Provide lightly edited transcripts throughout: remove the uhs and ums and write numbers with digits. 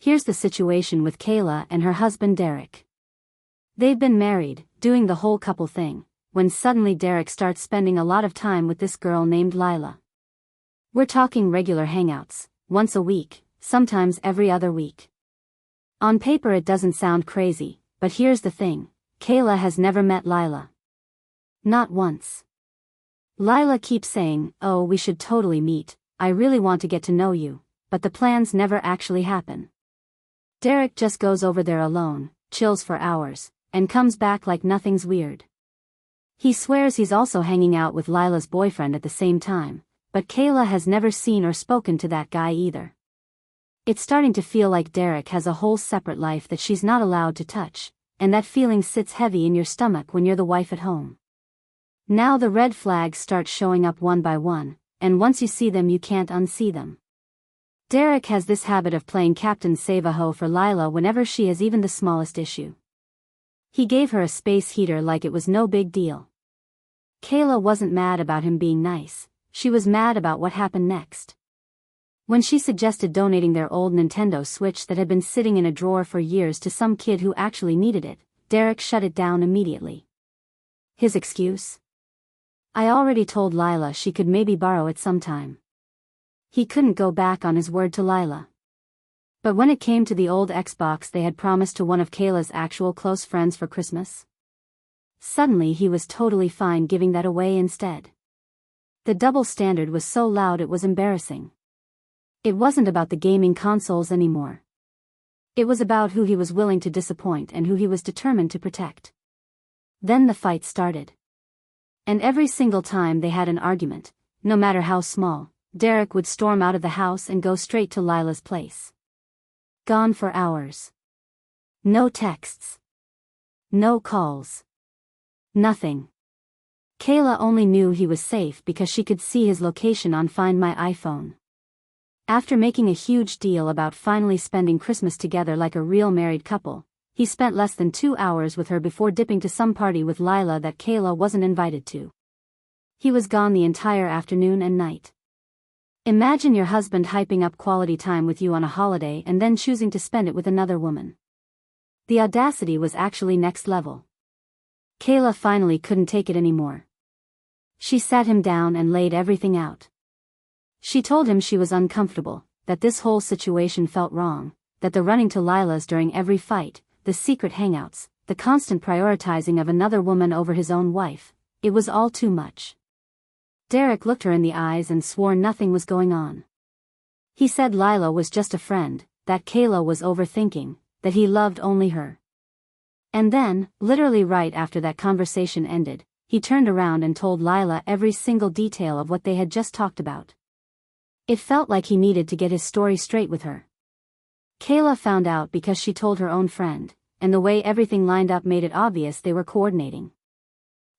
Here's the situation with Kayla and her husband Derek. They've been married, doing the whole couple thing, when suddenly Derek starts spending a lot of time with this girl named Lila. We're talking regular hangouts, once a week, sometimes every other week. On paper it doesn't sound crazy, but here's the thing, Kayla has never met Lila. Not once. Lila keeps saying, "Oh, we should totally meet, I really want to get to know you," but the plans never actually happen. Derek just goes over there alone, chills for hours, and comes back like nothing's weird. He swears he's also hanging out with Lila's boyfriend at the same time, but Kayla has never seen or spoken to that guy either. It's starting to feel like Derek has a whole separate life that she's not allowed to touch, and that feeling sits heavy in your stomach when you're the wife at home. Now the red flags start showing up one by one, and once you see them you can't unsee them. Derek has this habit of playing Captain Save-A-Ho for Lila whenever she has even the smallest issue. He gave her a space heater like it was no big deal. Kayla wasn't mad about him being nice, she was mad about what happened next. When she suggested donating their old Nintendo Switch that had been sitting in a drawer for years to some kid who actually needed it, Derek shut it down immediately. His excuse? "I already told Lila she could maybe borrow it sometime." He couldn't go back on his word to Lila. But when it came to the old Xbox they had promised to one of Kayla's actual close friends for Christmas, suddenly he was totally fine giving that away instead. The double standard was so loud it was embarrassing. It wasn't about the gaming consoles anymore. It was about who he was willing to disappoint and who he was determined to protect. Then the fight started. And every single time they had an argument, no matter how small, Derek would storm out of the house and go straight to Lila's place. Gone for hours. No texts. No calls. Nothing. Kayla only knew he was safe because she could see his location on Find My iPhone. After making a huge deal about finally spending Christmas together like a real married couple, he spent less than 2 hours with her before dipping to some party with Lila that Kayla wasn't invited to. He was gone the entire afternoon and night. Imagine your husband hyping up quality time with you on a holiday and then choosing to spend it with another woman. The audacity was actually next level. Kayla finally couldn't take it anymore. She sat him down and laid everything out. She told him she was uncomfortable, that this whole situation felt wrong, that the running to Lila's during every fight, the secret hangouts, the constant prioritizing of another woman over his own wife, it was all too much. Derek looked her in the eyes and swore nothing was going on. He said Lila was just a friend, that Kayla was overthinking, that he loved only her. And then, literally right after that conversation ended, he turned around and told Lila every single detail of what they had just talked about. It felt like he needed to get his story straight with her. Kayla found out because she told her own friend, and the way everything lined up made it obvious they were coordinating.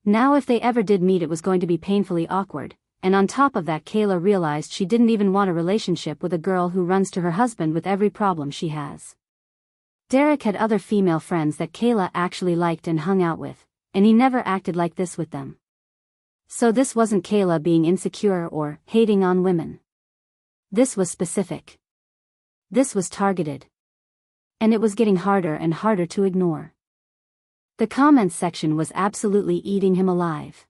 Now if they ever did meet it was going to be painfully awkward, and on top of that Kayla realized she didn't even want a relationship with a girl who runs to her husband with every problem she has. Derek had other female friends that Kayla actually liked and hung out with, and he never acted like this with them. So this wasn't Kayla being insecure or hating on women. This was specific. This was targeted. And it was getting harder and harder to ignore. The comments section was absolutely eating him alive.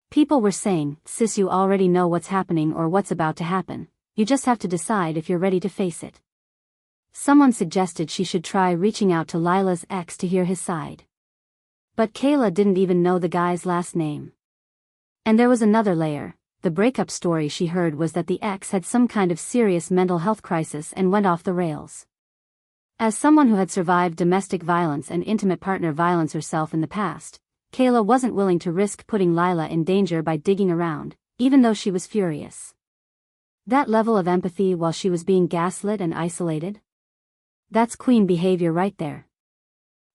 People were saying, "Sis, you already know what's happening or what's about to happen, you just have to decide if you're ready to face it." Someone suggested she should try reaching out to Lila's ex to hear his side. But Kayla didn't even know the guy's last name. And there was another layer. The breakup story she heard was that the ex had some kind of serious mental health crisis and went off the rails. As someone who had survived domestic violence and intimate partner violence herself in the past, Kayla wasn't willing to risk putting Lila in danger by digging around, even though she was furious. That level of empathy while she was being gaslit and isolated? That's queen behavior right there.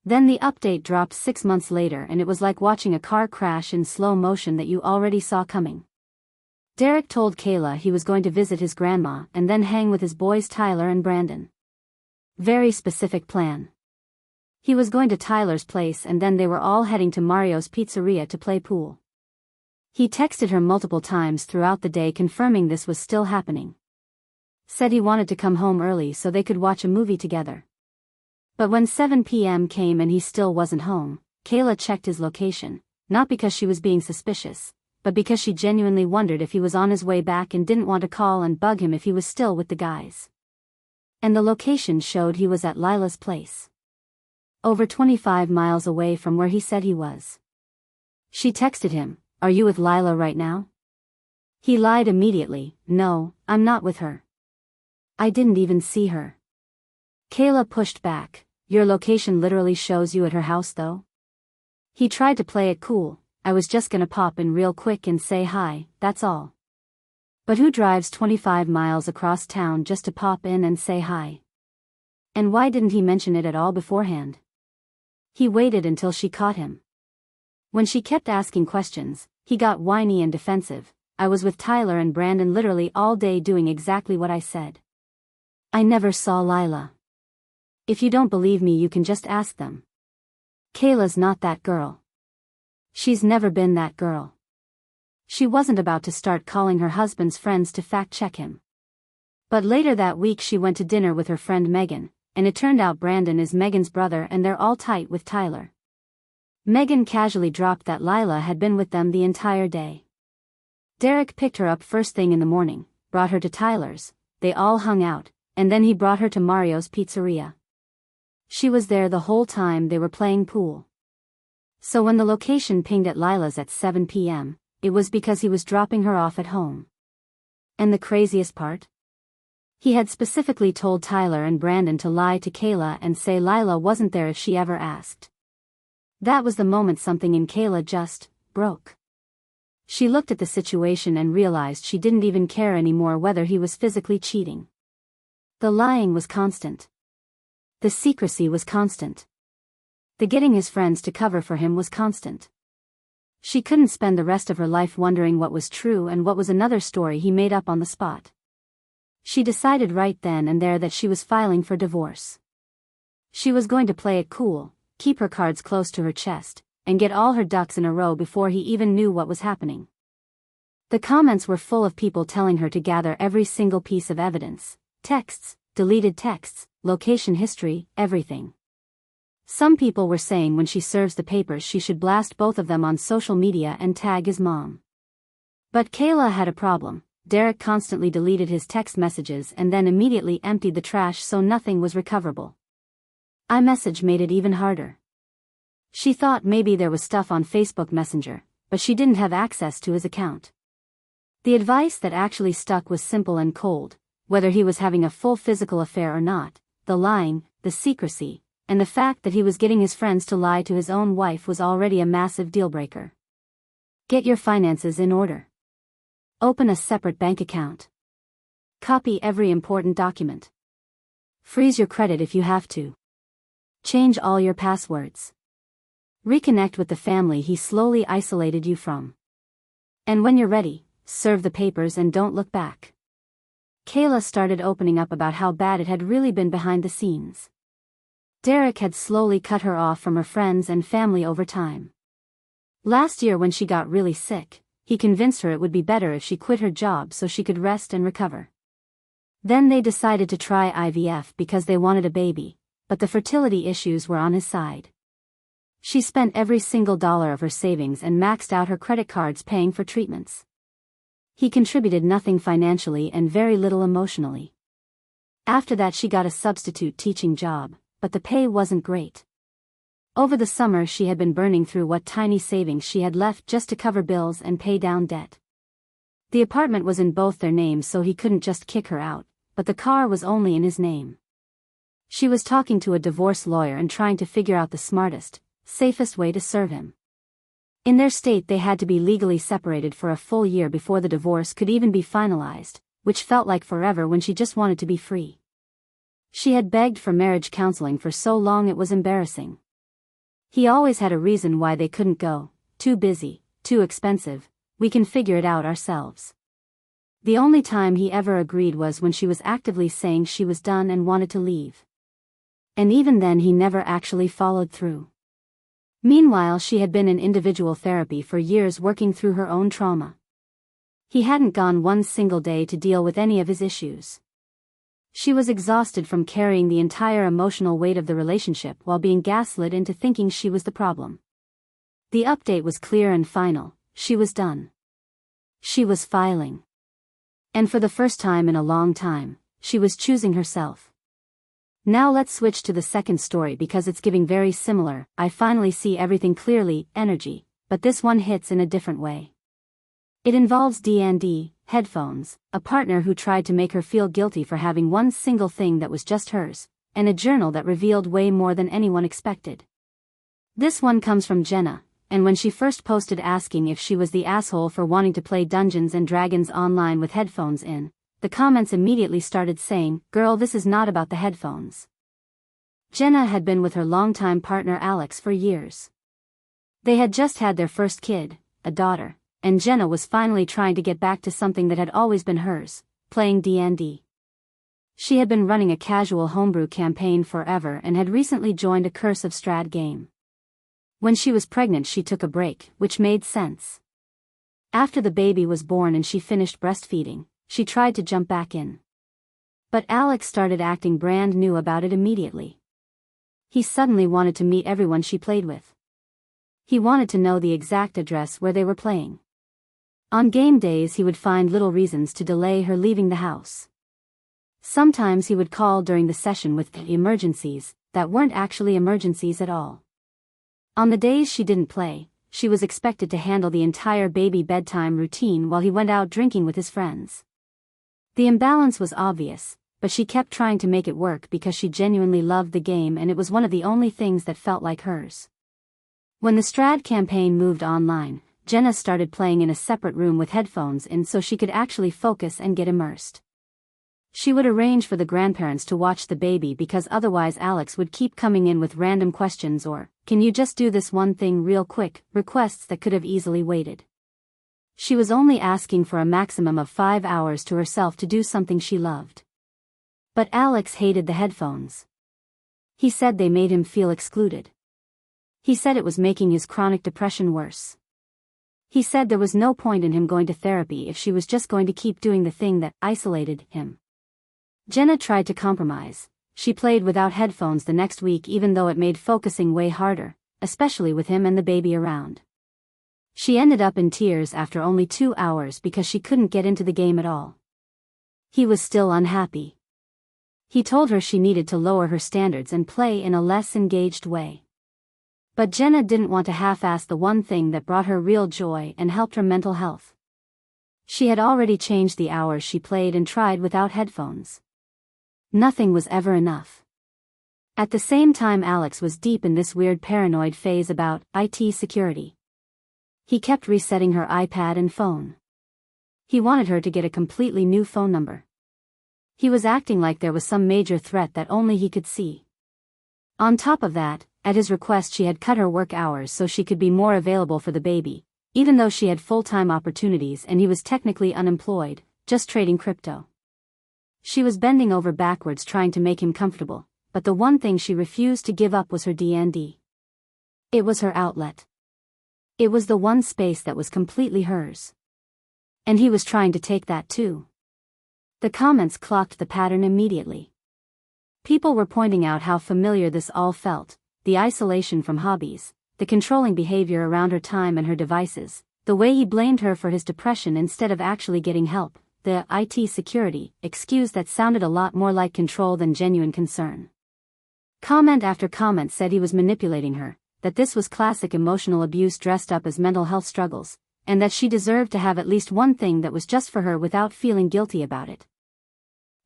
Then the update dropped 6 months later and it was like watching a car crash in slow motion that you already saw coming. Derek told Kayla he was going to visit his grandma and then hang with his boys Tyler and Brandon. Very specific plan. He was going to Tyler's place and then they were all heading to Mario's pizzeria to play pool. He texted her multiple times throughout the day confirming this was still happening. Said he wanted to come home early so they could watch a movie together. But when 7 p.m. came and he still wasn't home, Kayla checked his location, not because she was being suspicious, but because she genuinely wondered if he was on his way back and didn't want to call and bug him if he was still with the guys. And the location showed he was at Lila's place. Over 25 miles away from where he said he was. She texted him, "Are you with Lila right now?" He lied immediately, "No, I'm not with her. I didn't even see her." Kayla pushed back, "Your location literally shows you at her house though?" He tried to play it cool, "I was just gonna pop in real quick and say hi, that's all." But who drives 25 miles across town just to pop in and say hi? And why didn't he mention it at all beforehand? He waited until she caught him. When she kept asking questions, he got whiny and defensive. "I was with Tyler and Brandon literally all day doing exactly what I said. I never saw Lila. If you don't believe me, you can just ask them." Kayla's not that girl. She's never been that girl. She wasn't about to start calling her husband's friends to fact-check him. But later that week she went to dinner with her friend Megan, and it turned out Brandon is Megan's brother and they're all tight with Tyler. Megan casually dropped that Lila had been with them the entire day. Derek picked her up first thing in the morning, brought her to Tyler's, they all hung out, and then he brought her to Mario's pizzeria. She was there the whole time they were playing pool. So when the location pinged at Lila's at 7 p.m., it was because he was dropping her off at home. And the craziest part? He had specifically told Tyler and Brandon to lie to Kayla and say Lila wasn't there if she ever asked. That was the moment something in Kayla just broke. She looked at the situation and realized she didn't even care anymore whether he was physically cheating. The lying was constant. The secrecy was constant. The getting his friends to cover for him was constant. She couldn't spend the rest of her life wondering what was true and what was another story he made up on the spot. She decided right then and there that she was filing for divorce. She was going to play it cool, keep her cards close to her chest, and get all her ducks in a row before he even knew what was happening. The comments were full of people telling her to gather every single piece of evidence, texts, deleted texts, location history, everything. Some people were saying when she serves the papers she should blast both of them on social media and tag his mom. But Kayla had a problem. Derek constantly deleted his text messages and then immediately emptied the trash so nothing was recoverable. iMessage made it even harder. She thought maybe there was stuff on Facebook Messenger, but she didn't have access to his account. The advice that actually stuck was simple and cold: whether he was having a full physical affair or not, the lying, the secrecy, and the fact that he was getting his friends to lie to his own wife was already a massive deal-breaker. Get your finances in order. Open a separate bank account. Copy every important document. Freeze your credit if you have to. Change all your passwords. Reconnect with the family he slowly isolated you from. And when you're ready, serve the papers and don't look back. Kayla started opening up about how bad it had really been behind the scenes. Derek had slowly cut her off from her friends and family over time. Last year when she got really sick, he convinced her it would be better if she quit her job so she could rest and recover. Then they decided to try IVF because they wanted a baby, but the fertility issues were on his side. She spent every single dollar of her savings and maxed out her credit cards paying for treatments. He contributed nothing financially and very little emotionally. After that she got a substitute teaching job, but the pay wasn't great. Over the summer she had been burning through what tiny savings she had left just to cover bills and pay down debt. The apartment was in both their names so he couldn't just kick her out, but the car was only in his name. She was talking to a divorce lawyer and trying to figure out the smartest, safest way to serve him. In their state they had to be legally separated for a full year before the divorce could even be finalized, which felt like forever when she just wanted to be free. She had begged for marriage counseling for so long it was embarrassing. He always had a reason why they couldn't go: too busy, too expensive, we can figure it out ourselves. The only time he ever agreed was when she was actively saying she was done and wanted to leave. And even then he never actually followed through. Meanwhile she had been in individual therapy for years working through her own trauma. He hadn't gone one single day to deal with any of his issues. She was exhausted from carrying the entire emotional weight of the relationship while being gaslit into thinking she was the problem. The update was clear and final: she was done. She was filing. And for the first time in a long time, she was choosing herself. Now let's switch to the second story because it's giving very similar, I finally see everything clearly, energy, but this one hits in a different way. It involves D&D, headphones, a partner who tried to make her feel guilty for having one single thing that was just hers, and a journal that revealed way more than anyone expected. This one comes from Jenna, and when she first posted asking if she was the asshole for wanting to play Dungeons and Dragons online with headphones in, the comments immediately started saying, "Girl, this is not about the headphones." Jenna had been with her longtime partner Alex for years. They had just had their first kid, a daughter, and Jenna was finally trying to get back to something that had always been hers, playing D&D. She had been running a casual homebrew campaign forever and had recently joined a Curse of Strahd game. When she was pregnant she took a break, which made sense. After the baby was born and she finished breastfeeding, she tried to jump back in. But Alex started acting brand new about it immediately. He suddenly wanted to meet everyone she played with. He wanted to know the exact address where they were playing. On game days he would find little reasons to delay her leaving the house. Sometimes he would call during the session with emergencies that weren't actually emergencies at all. On the days she didn't play, she was expected to handle the entire baby bedtime routine while he went out drinking with his friends. The imbalance was obvious, but she kept trying to make it work because she genuinely loved the game and it was one of the only things that felt like hers. When the Strahd campaign moved online, Jenna started playing in a separate room with headphones in so she could actually focus and get immersed. She would arrange for the grandparents to watch the baby because otherwise Alex would keep coming in with random questions or, "Can you just do this one thing real quick?" requests that could have easily waited. She was only asking for a maximum of 5 hours to herself to do something she loved. But Alex hated the headphones. He said they made him feel excluded. He said it was making his chronic depression worse. He said there was no point in him going to therapy if she was just going to keep doing the thing that isolated him. Jenna tried to compromise. She played without headphones the next week even though it made focusing way harder, especially with him and the baby around. She ended up in tears after only 2 hours because she couldn't get into the game at all. He was still unhappy. He told her she needed to lower her standards and play in a less engaged way. But Jenna didn't want to half-ass the one thing that brought her real joy and helped her mental health. She had already changed the hours she played and tried without headphones. Nothing was ever enough. At the same time Alex was deep in this weird paranoid phase about IT security. He kept resetting her iPad and phone. He wanted her to get a completely new phone number. He was acting like there was some major threat that only he could see. On top of that, at his request she had cut her work hours so she could be more available for the baby, even though she had full-time opportunities and he was technically unemployed, just trading crypto. She was bending over backwards trying to make him comfortable, but the one thing she refused to give up was her D&D. It was her outlet. It was the one space that was completely hers. And he was trying to take that too. The comments clocked the pattern immediately. People were pointing out how familiar this all felt, the isolation from hobbies, the controlling behavior around her time and her devices, the way he blamed her for his depression instead of actually getting help, the IT security excuse that sounded a lot more like control than genuine concern. Comment after comment said he was manipulating her, that this was classic emotional abuse dressed up as mental health struggles, and that she deserved to have at least one thing that was just for her without feeling guilty about it.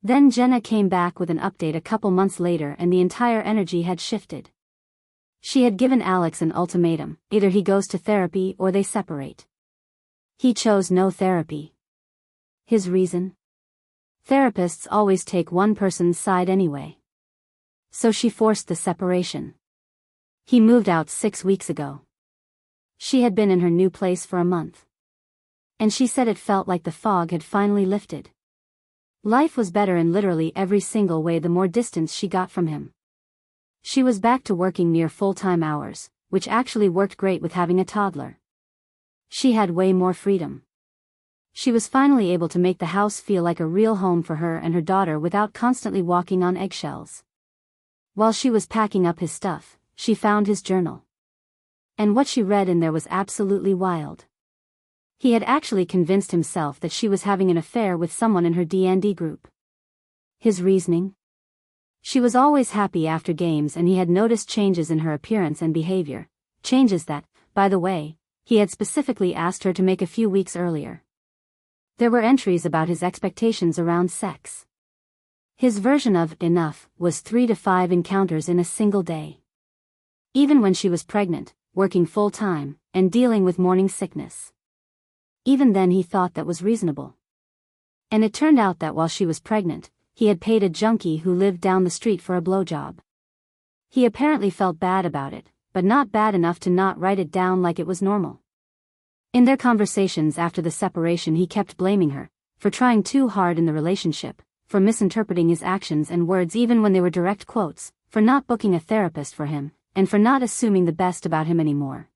Then Jenna came back with an update a couple months later and the entire energy had shifted. She had given Alex an ultimatum: either he goes to therapy or they separate. He chose no therapy. His reason? Therapists always take one person's side anyway. So she forced the separation. He moved out 6 weeks ago. She had been in her new place for a month. And she said it felt like the fog had finally lifted. Life was better in literally every single way the more distance she got from him. She was back to working near full-time hours, which actually worked great with having a toddler. She had way more freedom. She was finally able to make the house feel like a real home for her and her daughter without constantly walking on eggshells. While she was packing up his stuff, she found his journal. And what she read in there was absolutely wild. He had actually convinced himself that she was having an affair with someone in her D&D group. His reasoning? She was always happy after games and he had noticed changes in her appearance and behavior, changes that, by the way, he had specifically asked her to make a few weeks earlier. There were entries about his expectations around sex. His version of enough was 3 to 5 encounters in a single day. Even when she was pregnant, working full-time, and dealing with morning sickness. Even then he thought that was reasonable. And it turned out that while she was pregnant, he had paid a junkie who lived down the street for a blowjob. He apparently felt bad about it, but not bad enough to not write it down like it was normal. In their conversations after the separation he kept blaming her, for trying too hard in the relationship, for misinterpreting his actions and words even when they were direct quotes, for not booking a therapist for him, and for not assuming the best about him anymore.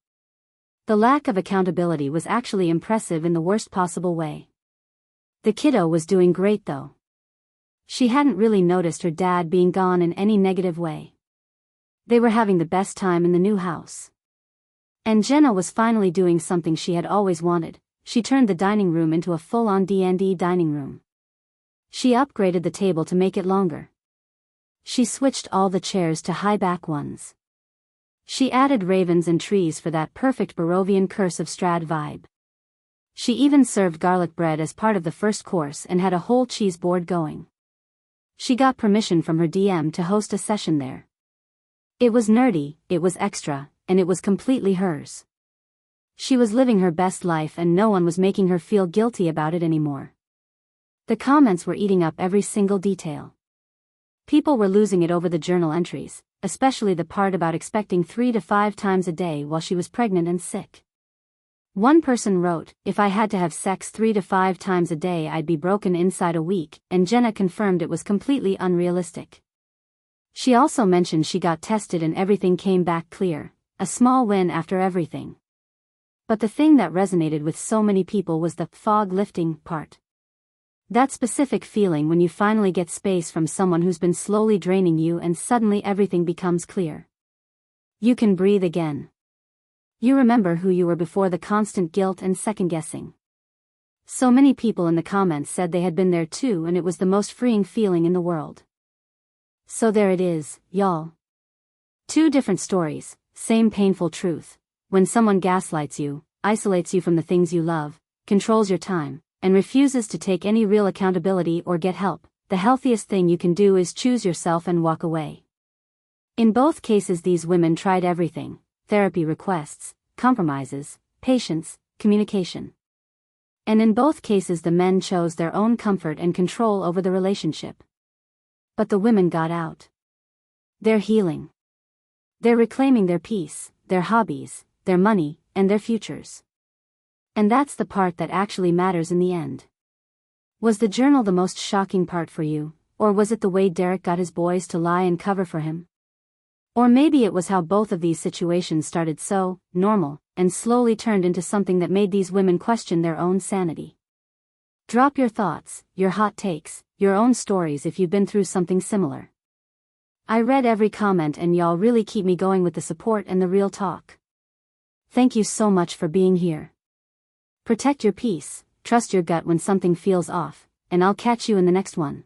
The lack of accountability was actually impressive in the worst possible way. The kiddo was doing great though. She hadn't really noticed her dad being gone in any negative way. They were having the best time in the new house. And Jenna was finally doing something she had always wanted. She turned the dining room into a full-on D&D dining room. She upgraded the table to make it longer. She switched all the chairs to high-back ones. She added ravens and trees for that perfect Barovian Curse of Strahd vibe. She even served garlic bread as part of the first course and had a whole cheese board going. She got permission from her DM to host a session there. It was nerdy, it was extra, and it was completely hers. She was living her best life and no one was making her feel guilty about it anymore. The comments were eating up every single detail. People were losing it over the journal entries, especially the part about expecting 3 to 5 times a day while she was pregnant and sick. One person wrote, "If I had to have sex 3 to 5 times a day I'd be broken inside a week," and Jenna confirmed it was completely unrealistic. She also mentioned she got tested and everything came back clear, a small win after everything. But the thing that resonated with so many people was the fog lifting part. That specific feeling when you finally get space from someone who's been slowly draining you and suddenly everything becomes clear. You can breathe again. You remember who you were before the constant guilt and second-guessing. So many people in the comments said they had been there too and it was the most freeing feeling in the world. So there it is, y'all. 2 different stories, same painful truth. When someone gaslights you, isolates you from the things you love, controls your time, and refuses to take any real accountability or get help, the healthiest thing you can do is choose yourself and walk away. In both cases these women tried everything: therapy requests, compromises, patience, communication. And in both cases the men chose their own comfort and control over the relationship. But the women got out. They're healing. They're reclaiming their peace, their hobbies, their money, and their futures. And that's the part that actually matters in the end. Was the journal the most shocking part for you, or was it the way Derek got his boys to lie and cover for him? Or maybe it was how both of these situations started so normal, and slowly turned into something that made these women question their own sanity. Drop your thoughts, your hot takes, your own stories if you've been through something similar. I read every comment and y'all really keep me going with the support and the real talk. Thank you so much for being here. Protect your peace, trust your gut when something feels off, and I'll catch you in the next one.